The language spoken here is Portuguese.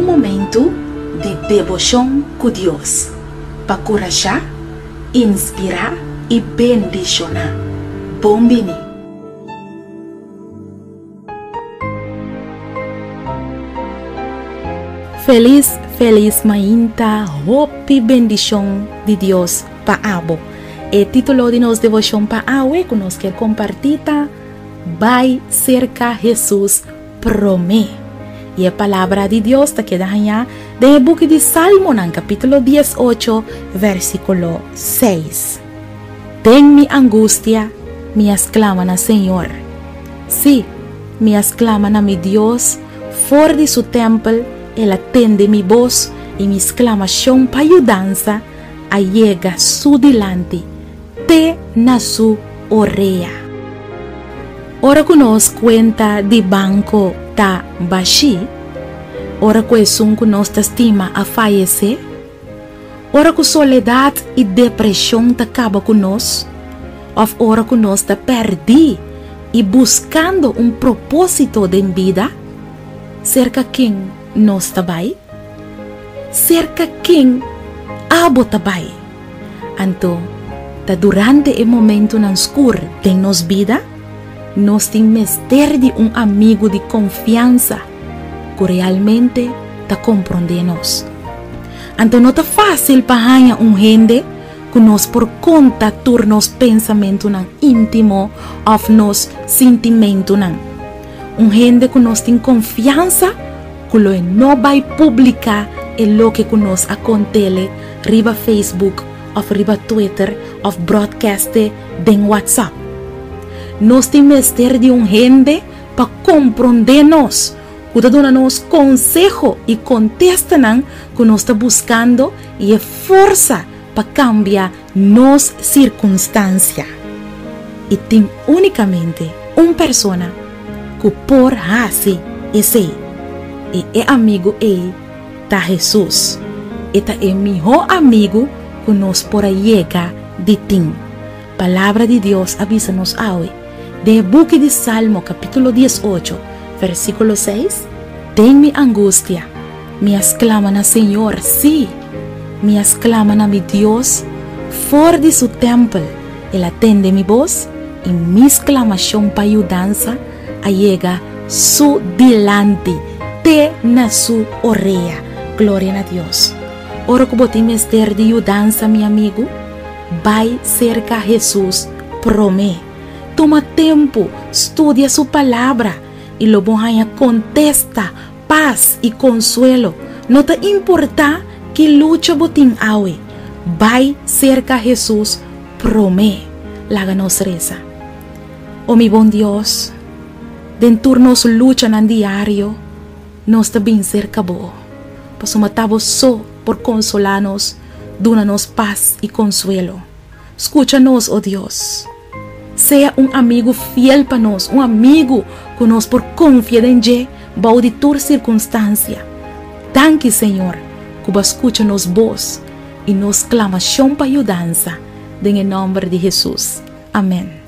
momento de devoción con Dios, para coragir, inspirar y bendicionar. Bombini. Feliz mainta, hope bendición de Dios pa abo. El título de nos devoción pa awe que nos quer compartir BAI SERKA Hesus PROMÉ. Y la palabra de Dios te queda allá de el book de Salmo, en capítulo 18, versículo 6. Ten mi angustia, me exclaman a Señor. Sí, me exclaman a mi Dios, for de su tèmpel, Él atende mi voz y mi sklamashon pa yudansa, a yega su dilanti, TE NA BO OREA. Ora que nos cuenta de banco ta bashi, ora que es un que nos estima a fallecer, ora que soledad y depresión ta acaba con nos, o ora que nos ta perdi y buscando un propósito de vida, cerca quien nos tabay, cerca quien abo tabay. Anto, ta durante el momento nan oscuro de nos vida, nos temos ter de un amigo de confianza que realmente ta komprondé nos. Anto no ta fácil para un gente que nos por conta turnos pensamento nan íntimo of nos sentimento nan. Un gente que nos tem confianza que lo no va a publicar el lo que nos acontece riba Facebook o riba Twitter o broadcaste den WhatsApp. Nos temos ter de un gente para comprendernos, que dona-nos consejo y contestan que nos está buscando y fuerza para cambiar nos circunstancia. Y tem únicamente una persona que por Hasi ese y el amigo ta Jesús. Eta es mi mejor amigo que nos por yega de tin. Palabra de Dios avísanos hoy. De book de Salmo capítulo 18, versículo 6. Ten mi angustia, me exclaman a Señor, sí, me exclaman a mi Dios, for de su tèmpel, Él atende mi voz, y mi sklamashon pa yudansa, a yega su dilanti, TE NA BO OREA. Gloria a Dios. Ora que botemos ter de yudansa, mi amigo, BAI SERKA Hesus PROMÉ. Toma tempo, estudia su palabra y lo bohaya contesta, paz y consuelo. No te importa que lucha botín awe. BAI SERKA Hesus PROMÉ. Láganos reza. Oh mi buen Dios, den turnos lucha en diario, nos te bien cerca bo. Paso matamos so por consolarnos, dúnanos paz y consuelo. Escúchanos, oh Dios. Sea un amigo fiel para nos, un amigo que nos por confiar en Dios, va de tu circunstancia. Danki, Señor, que escucha-nos voz y nos sklamashon para yudansa, en el nombre de Jesús. Amén.